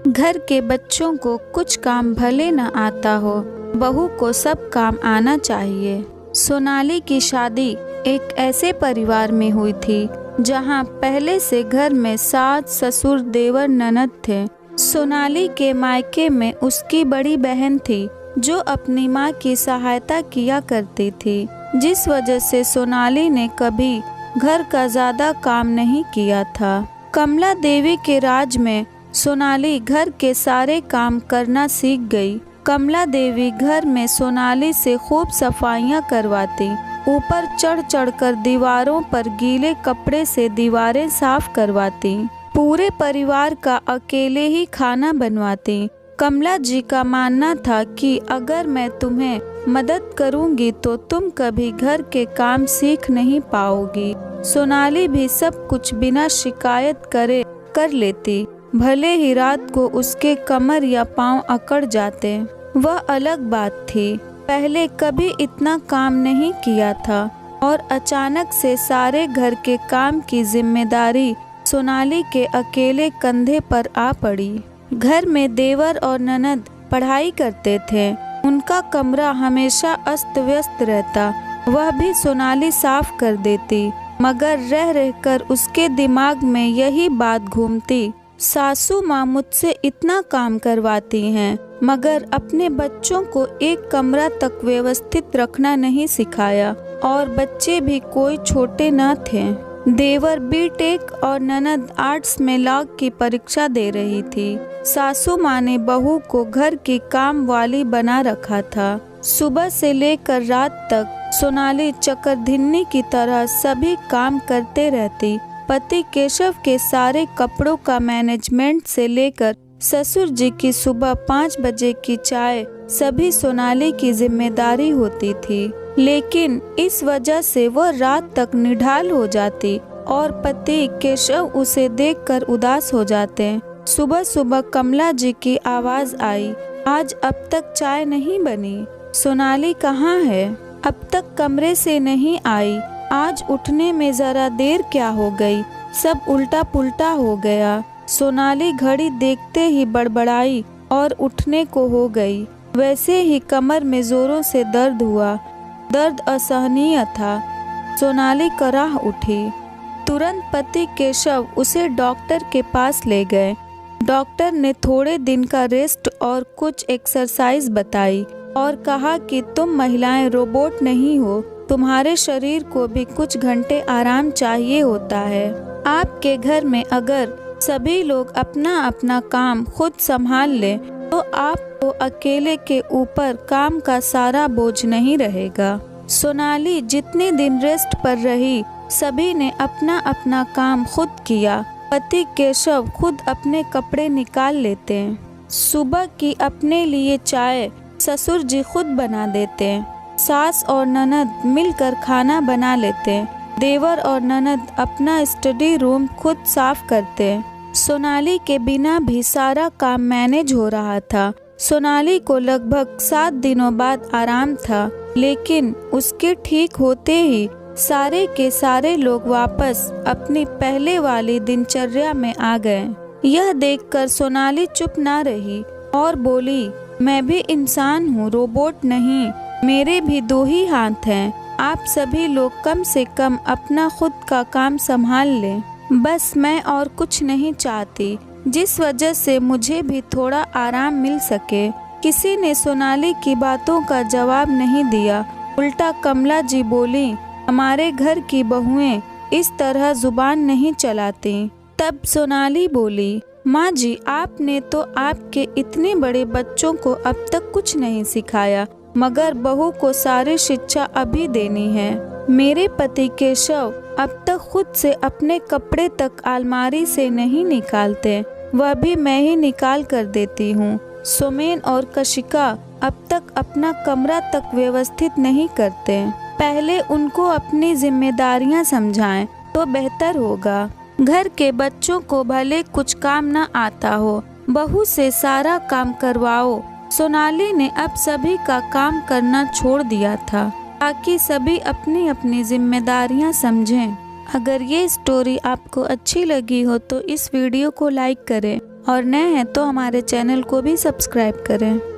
घर के बच्चों को कुछ काम भले न आता हो, बहू को सब काम आना चाहिए। सोनाली की शादी एक ऐसे परिवार में हुई थी जहां पहले से घर में सास ससुर देवर ननद थे। सोनाली के मायके में उसकी बड़ी बहन थी जो अपनी माँ की सहायता किया करती थी, जिस वजह से सोनाली ने कभी घर का ज्यादा काम नहीं किया था। कमला देवी के राज में सोनाली घर के सारे काम करना सीख गई। कमला देवी घर में सोनाली से खूब सफाइयाँ करवाती, ऊपर चढ़ चढ़कर दीवारों पर गीले कपड़े से दीवारें साफ करवाती, पूरे परिवार का अकेले ही खाना बनवाती। कमला जी का मानना था कि अगर मैं तुम्हें मदद करूंगी तो तुम कभी घर के काम सीख नहीं पाओगी। सोनाली भी सब कुछ बिना शिकायत करे कर लेती, भले ही रात को उसके कमर या पांव अकड़ जाते, वह अलग बात थी। पहले कभी इतना काम नहीं किया था और अचानक से सारे घर के काम की जिम्मेदारी सोनाली के अकेले कंधे पर आ पड़ी। घर में देवर और ननद पढ़ाई करते थे, उनका कमरा हमेशा अस्त व्यस्त रहता, वह भी सोनाली साफ कर देती, मगर रह रहकर उसके दिमाग में यही बात घूमती, सासू माँ मुझसे इतना काम करवाती हैं, मगर अपने बच्चों को एक कमरा तक व्यवस्थित रखना नहीं सिखाया, और बच्चे भी कोई छोटे न थे। देवर बीटेक और ननद आर्ट्स में लॉ की परीक्षा दे रही थी। सासू माँ ने बहू को घर की काम वाली बना रखा था। सुबह से लेकर रात तक सोनाली चकरधिन्नी की तरह सभी काम करते रहती। पति केशव के सारे कपड़ों का मैनेजमेंट से लेकर ससुर जी की सुबह 5 बजे की चाय सभी सोनाली की जिम्मेदारी होती थी, लेकिन इस वजह से वह रात तक निढाल हो जाती और पति केशव उसे देखकर उदास हो जाते। सुबह सुबह कमला जी की आवाज आई, आज अब तक चाय नहीं बनी, सोनाली कहाँ है? अब तक कमरे से नहीं आई, आज उठने में जरा देर क्या हो गई, सब उल्टा पुल्टा हो गया। सोनाली घड़ी देखते ही बड़बड़ाई और उठने को हो गई। वैसे ही कमर में जोरों से दर्द हुआ, दर्द असहनीय था। सोनाली कराह उठी। तुरंत पति केशव उसे डॉक्टर के पास ले गए। डॉक्टर ने थोड़े दिन का रेस्ट और कुछ एक्सरसाइज बताई और कहा कि तुम महिलाएं रोबोट नहीं हो, तुम्हारे शरीर को भी कुछ घंटे आराम चाहिए होता है। आपके घर में अगर सभी लोग अपना अपना काम खुद संभाल ले तो आपको अकेले के ऊपर काम का सारा बोझ नहीं रहेगा। सोनाली जितने दिन रेस्ट पर रही, सभी ने अपना अपना काम खुद किया। पति केशव खुद अपने कपड़े निकाल लेते हैं। सुबह की अपने लिए चाय ससुर जी खुद बना देते हैं। सास और ननद मिलकर खाना बना लेते हैं। देवर और ननद अपना स्टडी रूम खुद साफ करते हैं। सोनाली के बिना भी सारा काम मैनेज हो रहा था। सोनाली को लगभग 7 दिनों बाद आराम था, लेकिन उसके ठीक होते ही सारे के सारे लोग वापस अपनी पहले वाली दिनचर्या में आ गए। यह देखकर सोनाली चुप ना रही और बोली, मैं भी इंसान हूँ, रोबोट नहीं, मेरे भी 2 ही हाथ हैं। आप सभी लोग कम से कम अपना खुद का काम संभाल लें। बस मैं और कुछ नहीं चाहती, जिस वजह से मुझे भी थोड़ा आराम मिल सके। किसी ने सोनाली की बातों का जवाब नहीं दिया। उल्टा कमला जी बोली, हमारे घर की बहुएं इस तरह जुबान नहीं चलाती। तब सोनाली बोली, माँ जी, आपने तो आपके इतने बड़े बच्चों को अब तक कुछ नहीं सिखाया, मगर बहू को सारी शिक्षा अभी देनी है। मेरे पति केशव अब तक खुद से अपने कपड़े तक अलमारी से नहीं निकालते, वह भी मैं ही निकाल कर देती हूँ। सोमेन और कशिका अब तक अपना कमरा तक व्यवस्थित नहीं करते। पहले उनको अपनी जिम्मेदारियाँ समझाएं तो बेहतर होगा। घर के बच्चों को भले कुछ काम न आता हो, बहू से सारा काम करवाओ। सोनाली ने अब सभी का काम करना छोड़ दिया था ताकि सभी अपनी अपनी जिम्मेदारियां समझें। अगर ये स्टोरी आपको अच्छी लगी हो तो इस वीडियो को लाइक करें और नए हैं तो हमारे चैनल को भी सब्सक्राइब करें।